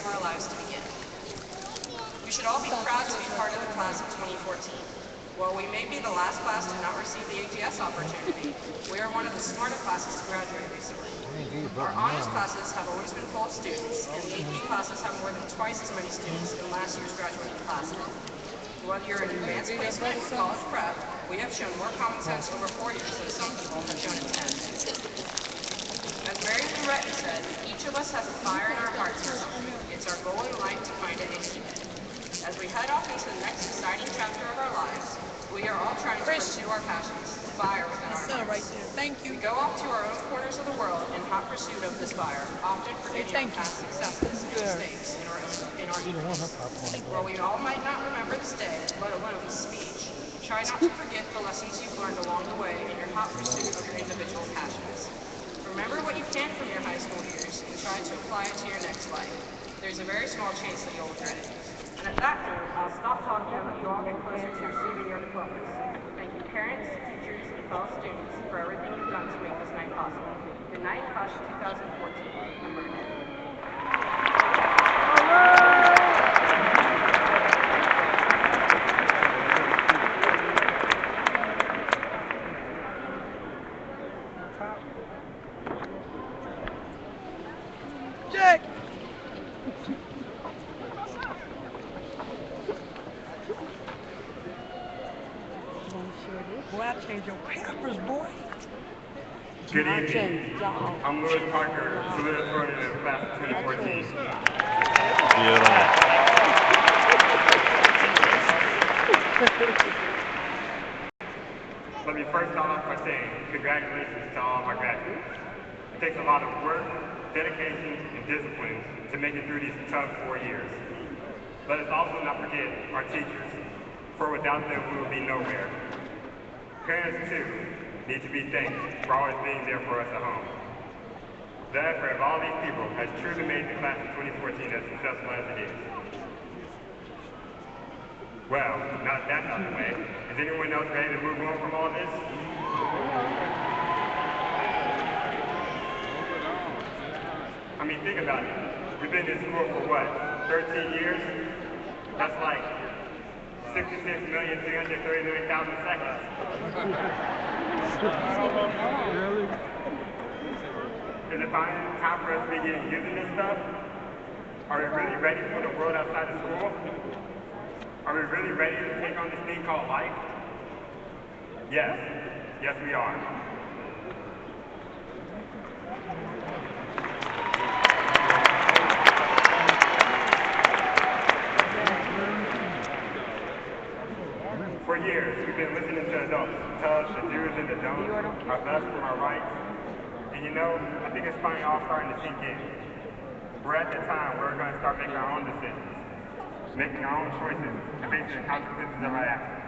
of our lives to begin. We should all be proud to be part of the class of 2014. While we may be the last class to not receive the AGS opportunity, we are one of the smarter classes to graduate recently. Our honors classes have always been full of students, and the AP classes have more than twice as many students than last year's graduating class did. Whether you're in advanced placement or college prep, we have shown more common sense over 4 years than some people have shown in 10. As Mary Lou Retton said, each of us has a fire in our hearts for something. It's our goal in life to find it and keep it. As we head off into the next exciting chapter of our lives, we are all trying to pursue our passions, the fire within our hearts. Right there. Thank you. We go off to our own corners of the world in hot pursuit of this fire, often forgetting our past successes and mistakes in our eagerness. While we all might not remember this day, let alone this speech, try not to forget the lessons you've learned along the way in your hot pursuit of your individual passions. Remember what you can from your high school years and try to apply it to your next life. There's a very small chance that you'll regret it. And at that point, I'll stop talking and let you all get closer to receiving your diplomas. Thank you parents, teachers, and fellow students for everything you've done to make this night possible. Good night, class of 2014. Number 10. Jack! Boy, I changed your pampers, boy. Good evening. I'm Louis Parker, salutatorian of class of 2014. Let me first start off by saying congratulations to all of our graduates. It takes a lot of work, dedication, and discipline to make it through these tough 4 years. Let us also not forget our teachers, for without them we would be nowhere. Parents, too, need to be thanked for always being there for us at home. The effort of all these people has truly made the class of 2014 as successful as it is. Well, now that that's out of the way, is anyone else ready to move on from all this? I mean, think about it. We've been in school for what, 13 years? That's like 66,339,000 seconds. Is it finally time for us to begin using this stuff? Are we really ready for the world outside of school? Are we really ready to take on this thing called life? Yes. Yes, we are. For years, we've been listening to adults tell us the do's and the don'ts, our lefts from our rights. And you know, I think it's finally all starting to sink in. We're at the time where we're going to start making our own decisions, making our own choices, and facing the consequences of our actions.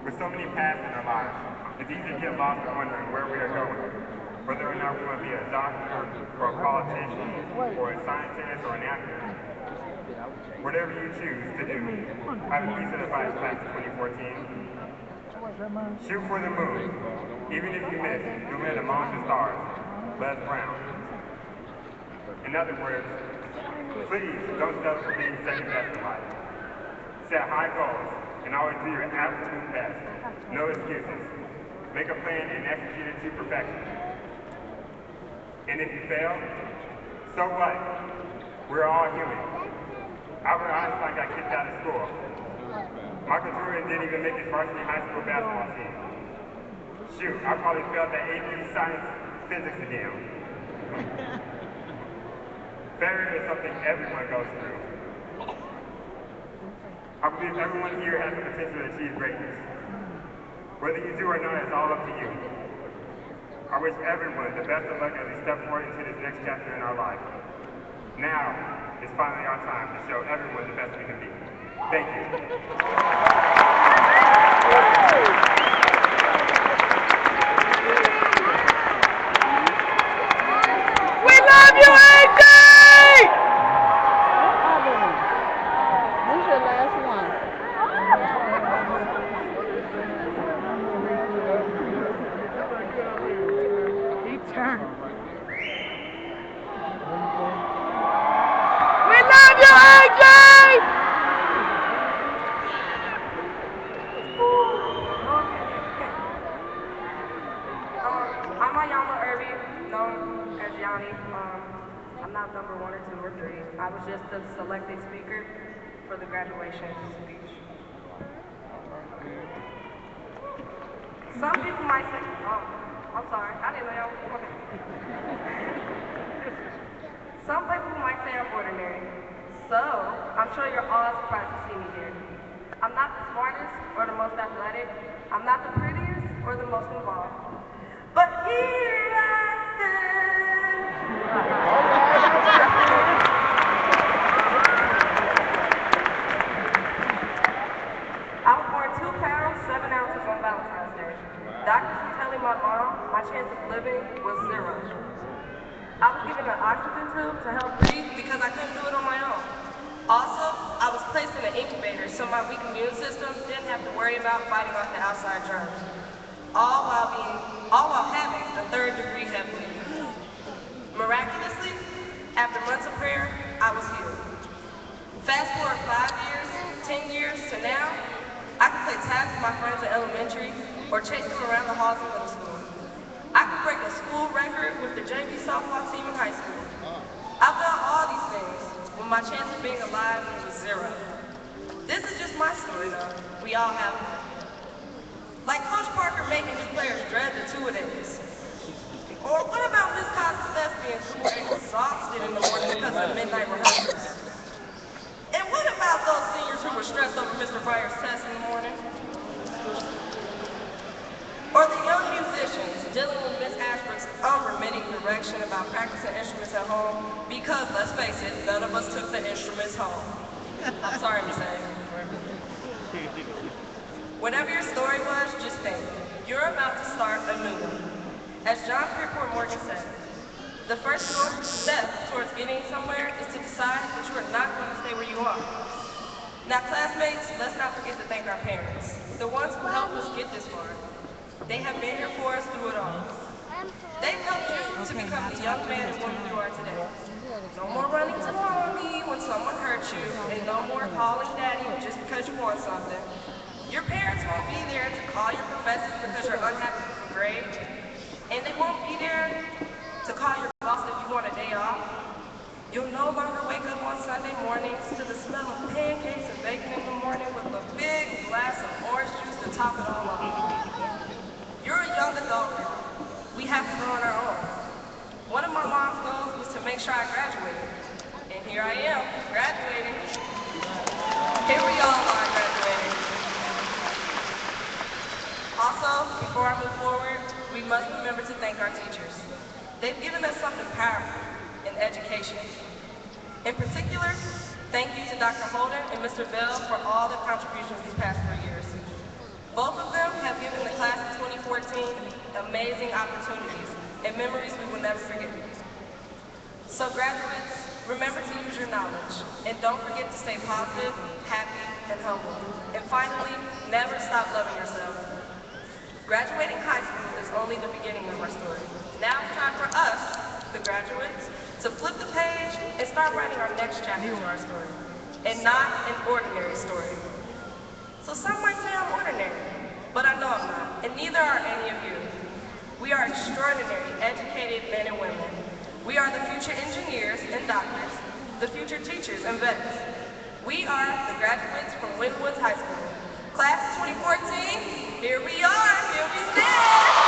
With so many paths in our lives, it's easy to get lost in wondering where we are going, whether or not we want to be a doctor, or a politician, or a scientist, or an actor. Whatever you choose to do, I have a piece of advice class of 2014. Shoot for the moon. Even if you miss, you'll land among the stars. Les Brown. In other words, please don't settle for being second best in life. Set high goals and always do your absolute best. No excuses. Make a plan and execute it to perfection. And if you fail, so what? We're all human. Albert Einstein got kicked out of school. Michael Jordan didn't even make his varsity high school basketball team. Shoot, I probably failed that AP science physics again. Failure is something everyone goes through. I believe everyone here has the potential to achieve greatness. Whether you do or not, it's all up to you. I wish everyone the best of luck as we step forward into this next chapter in our life. Now, it's finally our time to show everyone the best we can be. Thank you. We love you, AJ! This is your last one. He turned. We Yanni. I'm not number 1 or 2 or 3. I was just the selected speaker for the graduation speech. Some people might say, oh, I'm sorry, I didn't know y'all was going. Some people might say I'm ordinary. So, I'm sure you're all surprised to see me here. I'm not the smartest or the most athletic. I'm not the prettiest or the most involved. But here I stand. I was born 2 pounds, 7 ounces on Valentine's Day. Doctors were telling my mom my chance of living was 0. I was given an oxygen tube to help breathe because I couldn't do it on my own. Also, I was placed in an incubator so my weak immune system didn't have to worry about fighting off the outside germs. All while having a 3rd-degree head wound. Miraculously, after months of prayer, I was healed. Fast forward 5 years, 10 years to now, I can play tag with my friends in elementary or chase them around the halls of middle school. I could break a school record with the JV softball team in high school. I've done all these things when my chance of being alive was 0. This is just my story though. We all have it. Like Coach Parker making his players dread the 2-a-days. Or what about Miss Costa's thespians who were exhausted in the morning because of midnight rehearsals? And what about those seniors who were stressed over Mr. Breyer's test in the morning? Or the young musicians dealing with Miss Ashford's unremitting direction about practicing instruments at home because, let's face it, none of us took the instruments home. I'm sorry, Miss A. Whatever your story was, just think, you're about to start a new one. As John Pierpont Morgan said, the first step towards getting somewhere is to decide that you are not going to stay where you are. Now, classmates, let's not forget to thank our parents, the ones who helped us get this far. They have been here for us through it all. They've helped you to become the young man and woman you are today. No more running to mommy when someone hurts you, and no more calling daddy just because you want something. Your parents won't be there to call your professors because you're unhappy with your grade, and they won't be there to call your boss if you want a day off. You'll no longer wake up on Sunday mornings to the smell of pancakes and bacon in the morning with a big glass of orange juice to top it all off. You're a young adult now. We have to go on our own. One of my mom's goals was to make sure I graduated. And here I am, graduating. Here we all are graduating. Also, before I move forward, we must remember to thank our teachers. They've given us something powerful in education. In particular, thank you to Dr. Holden and Mr. Bell for all their contributions these past 4 years. Both of them have given the class of 2014 amazing opportunities and memories we will never forget. So graduates, remember to use your knowledge, and don't forget to stay positive, happy, and humble. And finally, never stop loving yourself. Graduating high school is only the beginning of our story. Now it's time for us, the graduates, to flip the page and start writing our next chapter to our story. And not an ordinary story. So some might say I'm ordinary, but I know I'm not, and neither are any of you. We are extraordinary, educated men and women. We are the future engineers and doctors, the future teachers and vets. We are the graduates from Winton Woods High School. Class of 2014, here we are, here we stand.